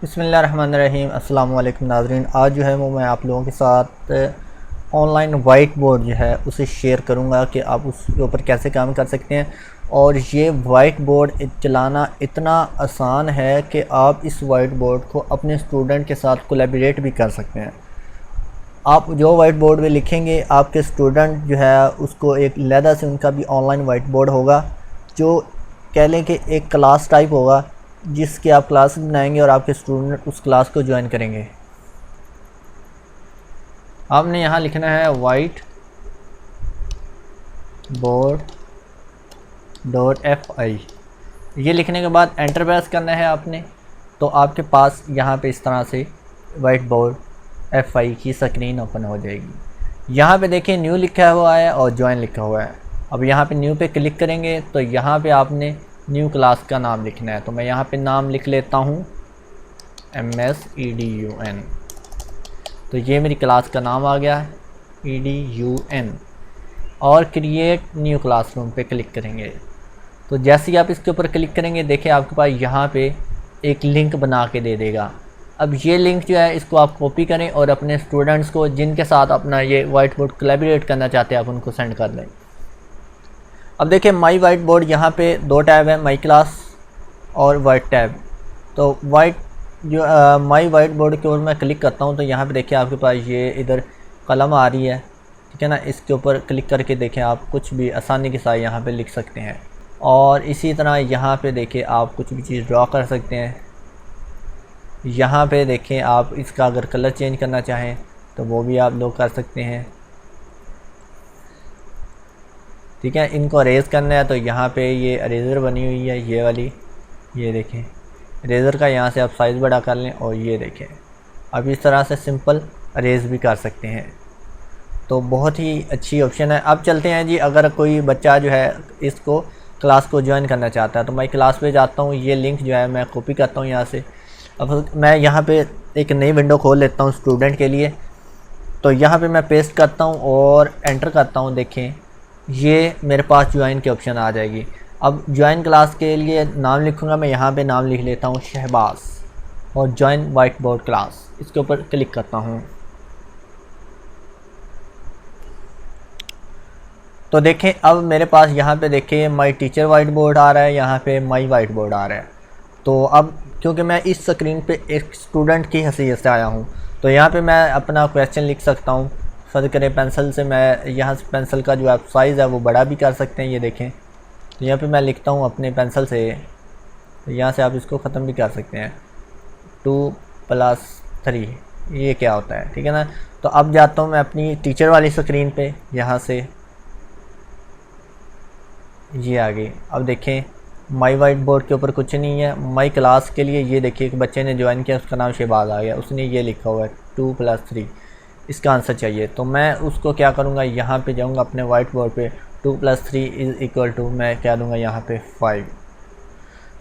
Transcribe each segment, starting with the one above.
बिस्मिल्लाहिर्रहमानिर्रहीम। अस्सलाम वालेकुम नाज़रीन। आज जो है वो मैं आप लोगों के साथ ऑनलाइन वाइट बोर्ड जो है उसे शेयर करूंगा कि आप उसके ऊपर कैसे काम कर सकते हैं। और ये वाइट बोर्ड चलाना इतना आसान है कि आप इस वाइट बोर्ड को अपने स्टूडेंट के साथ कोलैबोरेट भी कर सकते हैं। आप जो वाइट बोर्ड में लिखेंगे आपके स्टूडेंट जो है उसको एक लहदा से उनका भी ऑनलाइन वाइट बोर्ड होगा, जो कह लें कि एक क्लास टाइप होगा जिसके आप क्लास बनाएंगे और आपके स्टूडेंट उस क्लास को ज्वाइन करेंगे। आपने यहाँ लिखना है वाइट बोर्ड .fi। ये लिखने के बाद एंटर प्रेस करना है आपने, तो आपके पास यहाँ पे इस तरह से वाइट बोर्ड FI की स्क्रीन ओपन हो जाएगी। यहाँ पे देखिए न्यू लिखा हुआ है और ज्वाइन लिखा हुआ है। अब यहाँ पे न्यू पे क्लिक करेंगे तो यहाँ पे आपने न्यू क्लास का नाम लिखना है। तो मैं यहाँ पे नाम लिख लेता हूँ MSEDUN। तो ये मेरी क्लास का नाम आ गया है EDUN। और क्रिएट न्यू क्लासरूम पे क्लिक करेंगे। तो जैसे ही आप इसके ऊपर क्लिक करेंगे देखिए आपके पास यहाँ पे एक लिंक बना के दे देगा। अब ये लिंक जो है इसको आप कॉपी करें और अपने स्टूडेंट्स को जिनके साथ अपना ये वाइट बोर्ड कोलैबोरेट करना चाहते हैं आप उनको सेंड कर दें। अब देखिए माई वाइट बोर्ड यहाँ पे दो टैब है, माई क्लास और वाइट टैब। तो वाइट जो माई वाइट बोर्ड के ऊपर मैं क्लिक करता हूँ तो यहाँ पे देखिए आपके पास ये इधर कलम आ रही है, ठीक है ना। इसके ऊपर क्लिक करके देखें आप कुछ भी आसानी के साथ यहाँ पे लिख सकते हैं। और इसी तरह यहाँ पे देखिए आप कुछ भी चीज़ ड्रॉ कर सकते हैं। यहाँ पे देखें आप इसका अगर कलर चेंज करना चाहें तो वो भी आप लोग कर सकते हैं, ठीक है। इनको अरेज़ करना है तो यहाँ पे ये अरेज़र बनी हुई है ये वाली, ये देखें अरेज़र का यहाँ से आप साइज़ बड़ा कर लें और ये देखें अब इस तरह से सिंपल अरेज़ भी कर सकते हैं। तो बहुत ही अच्छी ऑप्शन है। अब चलते हैं जी, अगर कोई बच्चा जो है इसको क्लास को ज्वाइन करना चाहता है तो मैं क्लास पे जाता हूँ। ये लिंक जो है मैं कॉपी करता हूँ यहाँ से। अब मैं यहाँ पे एक नई विंडो खोल लेता हूँ स्टूडेंट के लिए। तो यहाँ पे मैं पेस्ट करता हूँ और एंटर करता हूँ। देखें ये मेरे पास ज्वाइन की ऑप्शन आ जाएगी। अब ज्वाइन क्लास के लिए नाम लिखूँगा मैं, यहाँ पे नाम लिख लेता हूँ शहबाज और ज्वाइन वाइट बोर्ड क्लास। इसके ऊपर क्लिक करता हूँ तो देखें अब मेरे पास यहाँ पे देखें माई टीचर वाइट बोर्ड आ रहा है, यहाँ पे माई वाइट बोर्ड आ रहा है। तो अब क्योंकि मैं इस स्क्रीन पे एक स्टूडेंट की हैसियत से आया हूँ तो यहाँ पे मैं अपना क्वेश्चन लिख सकता हूँ। फर्ज करें पेंसिल से मैं यहाँ से पेंसिल का जो आप साइज़ है वो बड़ा भी कर सकते हैं। ये देखें तो यहाँ पे मैं लिखता हूँ अपने पेंसिल से, तो यहाँ से आप इसको ख़त्म भी कर सकते हैं 2+3। ये क्या होता है, ठीक है ना। तो अब जाता हूँ मैं अपनी टीचर वाली स्क्रीन पे, यहाँ से ये आ गई। अब देखें माई वाइट बोर्ड के ऊपर कुछ नहीं है। माई क्लास के लिए ये देखिए एक बच्चे ने ज्वाइन किया, उसका नाम शहबाज आ गया, उसने ये लिखा हुआ है 2+3। इसका आंसर चाहिए तो मैं उसको क्या करूँगा, यहाँ पे जाऊँगा अपने वाइट बोर्ड पे 2+3 = मैं क्या दूँगा यहाँ पे 5।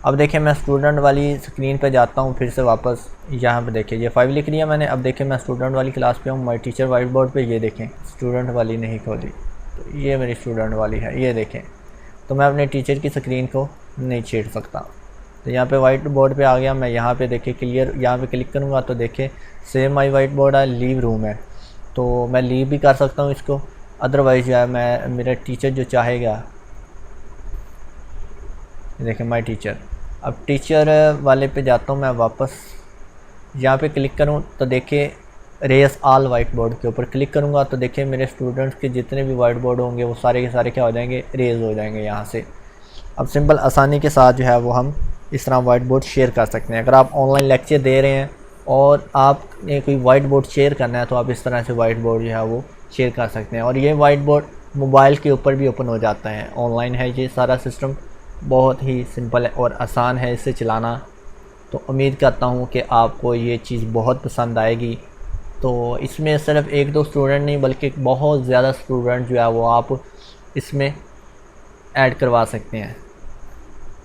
अब देखिए मैं स्टूडेंट वाली स्क्रीन पे जाता हूँ फिर से वापस। यहाँ पे देखिए ये 5 लिख लिया मैंने। अब देखिए मैं स्टूडेंट वाली क्लास पे हूँ, माई टीचर वाइट बोर्ड पे। ये देखें स्टूडेंट वाली नहीं खोली, तो ये मेरी स्टूडेंट वाली है। ये देखें तो मैं अपने टीचर की स्क्रीन को नहीं छेड़ सकता। तो यहाँ पे वाइट बोर्ड पे आ गया मैं। यहाँ पे देखिए क्लियर, यहाँ पे क्लिक करूँगा तो देखिए सेम माई वाइट बोर्ड है, लीव रूम है। तो मैं लीव भी कर सकता हूँ इसको। अदरवाइज़ जो है मैं मेरा टीचर जो चाहेगा, देखें माई टीचर। अब टीचर वाले पे जाता हूँ मैं वापस। यहाँ पे क्लिक करूँ तो देखिए रेस ऑल वाइट बोर्ड के ऊपर क्लिक करूँगा तो देखिए मेरे स्टूडेंट्स के जितने भी वाइट बोर्ड होंगे वो सारे के सारे क्या हो जाएंगे, रेज हो जाएंगे यहाँ से। अब सिंपल आसानी के साथ जो है वो हम इस तरह वाइट बोर्ड शेयर कर सकते हैं। अगर आप ऑनलाइन लेक्चर दे रहे हैं और आपने कोई वाइट बोर्ड शेयर करना है तो आप इस तरह से वाइट बोर्ड जो है वो शेयर कर सकते हैं। और ये वाइट बोर्ड मोबाइल के ऊपर भी ओपन हो जाता है, ऑनलाइन है ये सारा सिस्टम। बहुत ही सिंपल है और आसान है इसे चलाना। तो उम्मीद करता हूँ कि आपको ये चीज़ बहुत पसंद आएगी। तो इसमें सिर्फ 1-2 स्टूडेंट नहीं बल्कि बहुत ज़्यादा स्टूडेंट जो है वो आप इसमें ऐड करवा सकते हैं।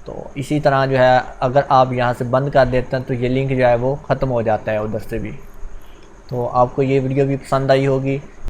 तो इसी तरह जो है अगर आप यहाँ से बंद कर देते हैं तो ये लिंक जो है वो ख़त्म हो जाता है उधर से भी। तो आपको ये वीडियो भी पसंद आई होगी।